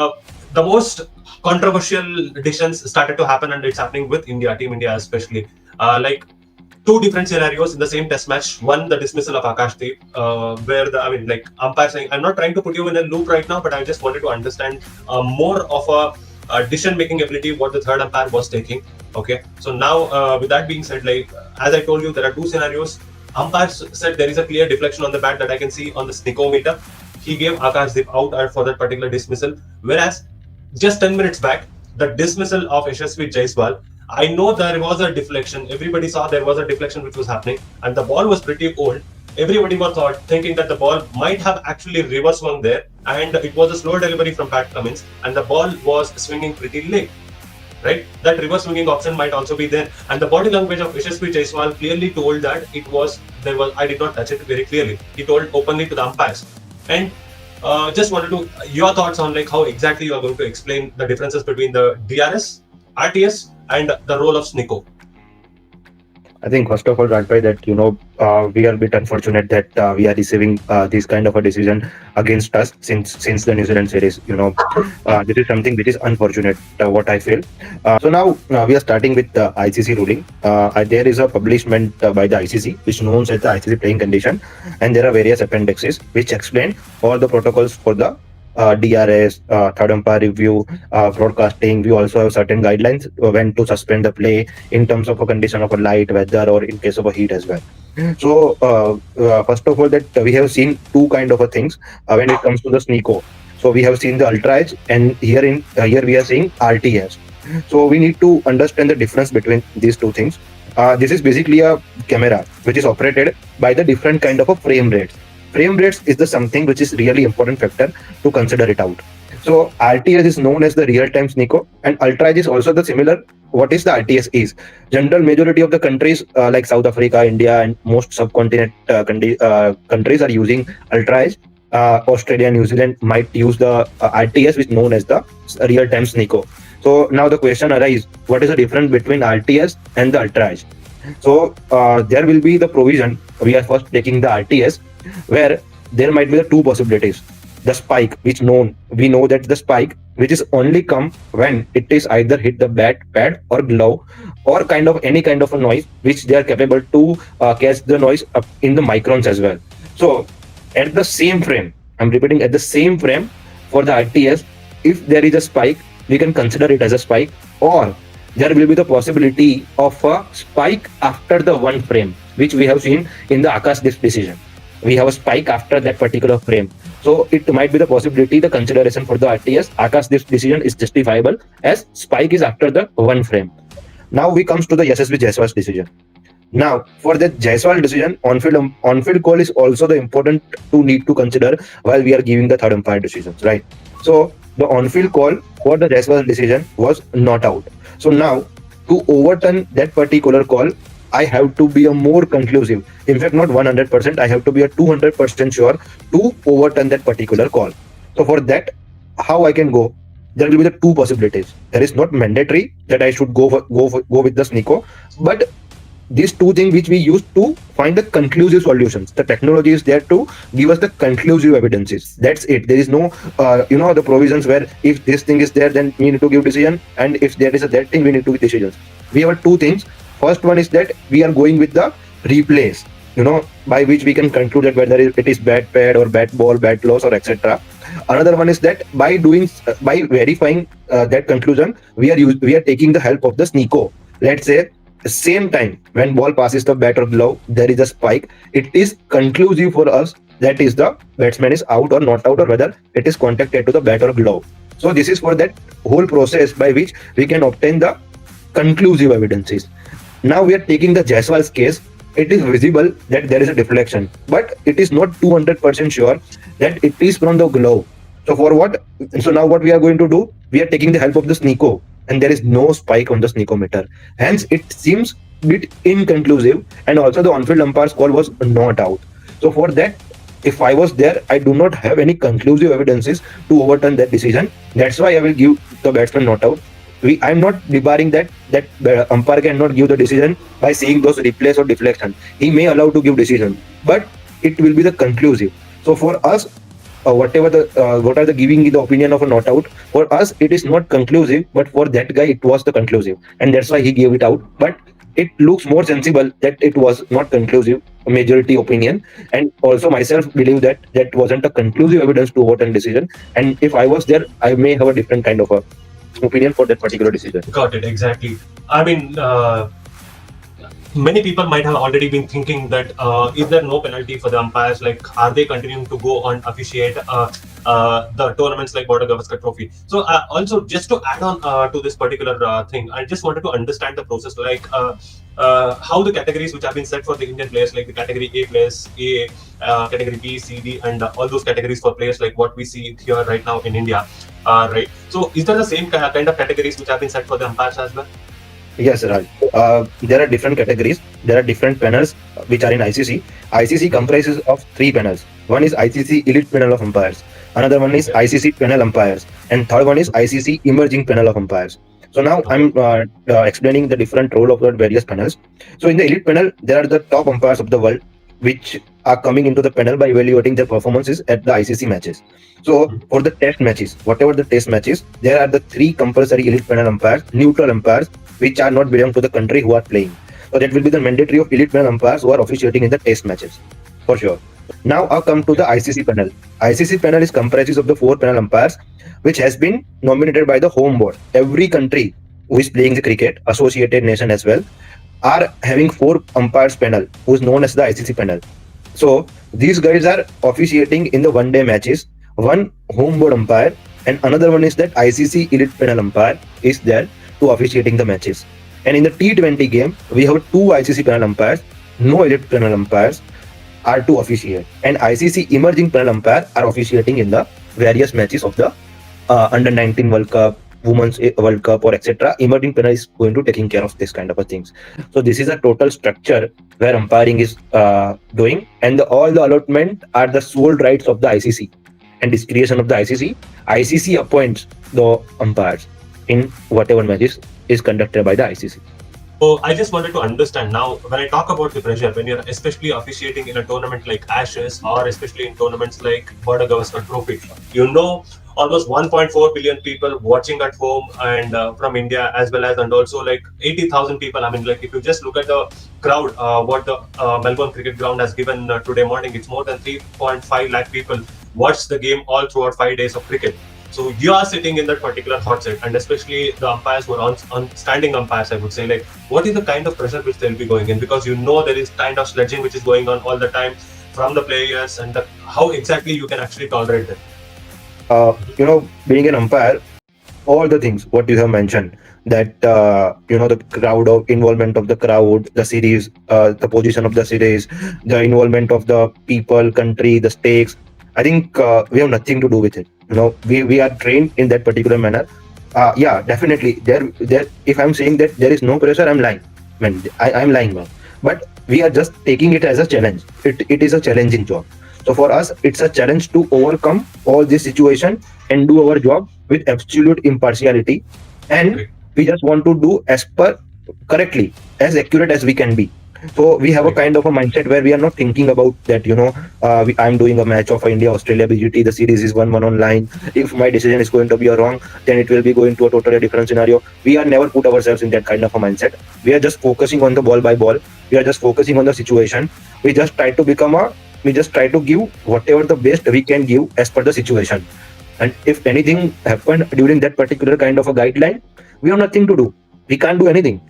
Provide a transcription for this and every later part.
the most controversial decisions started to happen, and it's happening with India, Team India especially. Like two different scenarios in the same test match. One, the dismissal of Akashdeep, where like umpire saying, I'm not trying to put you in a loop right now, but I just wanted to understand more of a decision making ability what the third umpire was taking. Okay, so now with that being said, like as I told you, there are two scenarios. Umpire said there is a clear deflection on the bat that I can see on the sneakometer. He gave Akashdeep out for that particular dismissal. Whereas just 10 minutes back, the dismissal of Yashasvi Jaiswal, I know there was a deflection. Everybody saw there was a deflection which was happening, and the ball was pretty old. Everybody was thinking that the ball might have actually reverse swung there, and it was a slow delivery from Pat Cummins, and the ball was swinging pretty late. Right, that reverse swinging option might also be there, and the body language of Yashasvi Jaiswal clearly told that there was I did not touch it very clearly. He told openly to the umpires, and just wanted to your thoughts on like how exactly you are going to explain the differences between the DRS, RTS, and the role of Sneeko. I think first of all, Rajbhai, that we are a bit unfortunate that we are receiving this kind of a decision against us since the New Zealand series. This is something which is unfortunate. What I feel. So now we are starting with the ICC ruling. There is a publishment by the ICC, which known as the ICC playing condition, and there are various appendixes which explain all the protocols for the DRS, third umpire review, broadcasting. We also have certain guidelines when to suspend the play in terms of a condition of a light, weather, or in case of a heat as well. So, first of all, that we have seen two kind of a things when it comes to the Sneeko. So we have seen the ultra edge, and here we are seeing RTS. So we need to understand the difference between these two things. This is basically a camera which is operated by the different kind of a frame rates. Frame rates is the something which is really important factor to consider it out. So RTS is known as the real-time Sneeko, and ultra edge is also the similar. What is the RTS is? General majority of the countries like South Africa, India, and most subcontinent countries are using ultra edge. Australia, New Zealand might use the RTS, which is known as the real-time Sneeko. So now the question arises: what is the difference between RTS and the ultra edge? So there will be the provision. We are first taking the RTS, where there might be the two possibilities. The spike, we know that the spike, which is only come when it is either hit the bat, pad, or glove, or any kind of a noise, which they are capable to catch the noise up in the microns as well. So at the same frame, I'm repeating, at the same frame for the RTS, if there is a spike, we can consider it as a spike, or there will be the possibility of a spike after the one frame, which we have seen in the Akashdeep decision. We have a spike after that particular frame. So it might be the possibility, the consideration for the RTS, Akashdeep decision is justifiable as spike is after the one frame. Now we comes to the Yashasvi Jaiswal's decision. Now for the Jaiswal decision, on-field call is also the important to need to consider while we are giving the third umpire decisions, right? So the on-field call for the Jaiswal decision was not out. So now to overturn that particular call, I have to be a more conclusive. In fact, not 100%, I have to be a 200% sure to overturn that particular call. So for that, how I can go? There will be the two possibilities. There is not mandatory that I should go with the Sneeko, but these two things which we use to find the conclusive solutions. The technology is there to give us the conclusive evidences. That's it. There is no, the provisions where if this thing is there, then we need to give decision, and if there is a that thing, we need to give decisions. We have two things. First one is that we are going with the replays, by which we can conclude that whether it is bat pad or bat ball, bat loss, or etc. Another one is that by verifying that conclusion, we are taking the help of the Sneeko. Let's say same time when ball passes the bat or glove, there is a spike. It is conclusive for us that is the batsman is out or not out, or whether it is contacted to the bat or glove. So this is for that whole process by which we can obtain the conclusive evidences. Now we are taking the Jaiswal's case. It is visible that there is a deflection, but it is not 200% sure that it is from the glove. So for what? So now what we are going to do? We are taking the help of the Sneeko, and there is no spike on the Sneekometer. Hence, it seems bit inconclusive, and also the on-field umpire's call was not out. So for that, if I was there, I do not have any conclusive evidences to overturn that decision. That's why I will give the batsman not out. I'm not debarring that umpire cannot give the decision by seeing those replays or deflection. He may allow to give decision, but it will be the conclusive. So for us, whatever the what are the giving the opinion of a not out. For us it is not conclusive, but for that guy it was the conclusive, and that's why he gave it out. But it looks more sensible that it was not conclusive majority opinion, and also myself believe that that wasn't a conclusive evidence to vote and decision. And if I was there, I may have a different kind of a opinion for that particular decision. Got it, exactly. I mean, many people might have already been thinking that is there no penalty for the umpires? Like, are they continuing to go on officiate the tournaments like Border Gavaskar Trophy? So, also just to add on to this particular thing, I just wanted to understand the process, like how the categories which have been set for the Indian players, like the category A players, A, category B, C, D, and all those categories for players, like what we see here right now in India, right? So, is there the same kind of categories which have been set for the umpires as well? Yes, Raj. There are different categories. There are different panels which are in ICC. ICC comprises of three panels. One is ICC Elite Panel of Umpires. Another one is ICC Panel Umpires, and third one is ICC Emerging Panel of Umpires. So now I'm explaining the different role of the various panels. So in the Elite Panel, there are the top umpires of the world, which are coming into the panel by evaluating their performances at the ICC matches. So for the test matches, whatever the test matches, there are the three compulsory elite panel umpires, neutral umpires, which are not belong to the country who are playing. So that will be the mandatory of elite panel umpires who are officiating in the test matches, for sure. Now I'll come to the ICC panel. ICC panel is comprises of the four panel umpires, which has been nominated by the home board. Every country who is playing the cricket, associated nation as well, are having four umpires panel, who is known as the ICC panel. So these guys are officiating in the one day matches. One home board umpire and another one is that ICC elite panel umpire is there to officiating the matches. And in the T20 game, we have two ICC panel umpires, no elite panel umpires are to officiate, and ICC emerging panel umpire are officiating in the various matches of the under 19 World Cup, Women's World Cup, or etc. Emerging panel is going to taking care of this kind of a things. So this is a total structure where umpiring is doing, and all the allotment are the sole rights of the ICC and discretion of the ICC. ICC appoints the umpires in whatever matches is conducted by the ICC. So I just wanted to understand now, when I talk about the pressure, when you're especially officiating in a tournament like Ashes, or especially in tournaments like Border Gavaskar Trophy, you know, almost 1.4 billion people watching at home, and from India as well as, and also like 80,000 people. I mean, like if you just look at the crowd, what the Melbourne Cricket Ground has given today morning, it's more than 3.5 lakh people watched the game all throughout 5 days of cricket. So you are sitting in that particular hot seat, and especially the umpires who are on standing umpires, I would say, like, what is the kind of pressure which they'll be going in? Because you know there is kind of sledging which is going on all the time from the players, and how exactly you can actually tolerate that. Being an umpire, all the things what you have mentioned, that the crowd of involvement of the crowd, the series, the position of the series, the involvement of the people, country, the stakes. I think we have nothing to do with it. We are trained in that particular manner. Yeah, definitely. There. If I'm saying that there is no pressure, I'm lying. Man, I'm lying, man. But we are just taking it as a challenge. It is a challenging job. So for us, it's a challenge to overcome all this situation and do our job with absolute impartiality. And we just want to do as per correctly, as accurate as we can be. So we have a kind of a mindset where we are not thinking about that, I'm doing a match of India, Australia, BGT, the series is 1-1 online. If my decision is going to be a wrong, then it will be going to a totally different scenario. We are never put ourselves in that kind of a mindset. We are just focusing on the ball by ball. We are just focusing on the situation. We just try to give whatever the best we can give as per the situation. And if anything happened during that particular kind of a guideline, we have nothing to do. We can't do anything,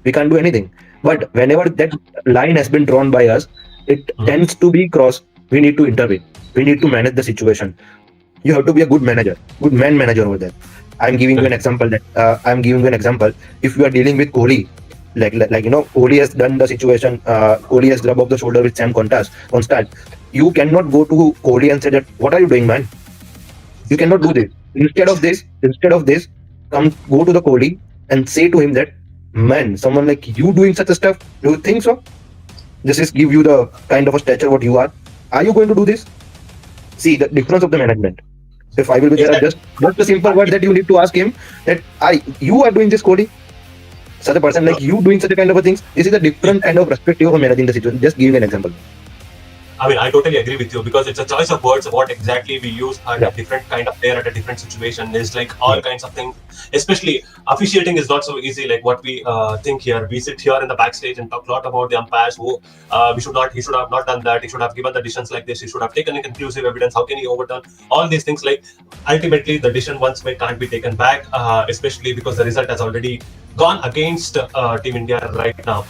we can't do anything. But whenever that line has been drawn by us, it tends to be crossed. We need to intervene. We need to manage the situation. You have to be a good manager, good man manager over there. I'm giving you an example. If you are dealing with Kohli, Kohli has done the situation. Kohli has rubbed off the shoulder with Sam Constant. You cannot go to Kohli and say that, what are you doing, man? You cannot do this. Instead of this, go to the Kohli and say to him that, man, someone like you doing such a stuff, do you think so? This is give you the kind of a stature what you are. Are you going to do this? See the difference of the management. If I will be there, just a simple word that you need to ask him that you are doing this, Kohli. Such a person like you doing such a kind of a things. This is a different kind of perspective of managing the situation. Just giving an example. I mean, I totally agree with you because it's a choice of words. What exactly we use at Yeah. a different kind of player at a different situation is like all Yeah. kinds of things. Especially officiating is not so easy. Like what we think here, we sit here in the backstage and talk a lot about the umpires. Who we should not, he should have not done that. He should have given the decisions like this. He should have taken in conclusive evidence. How can he overturn all these things? Like ultimately, the decision once made can't be taken back, especially because the result has already gone against Team India right now.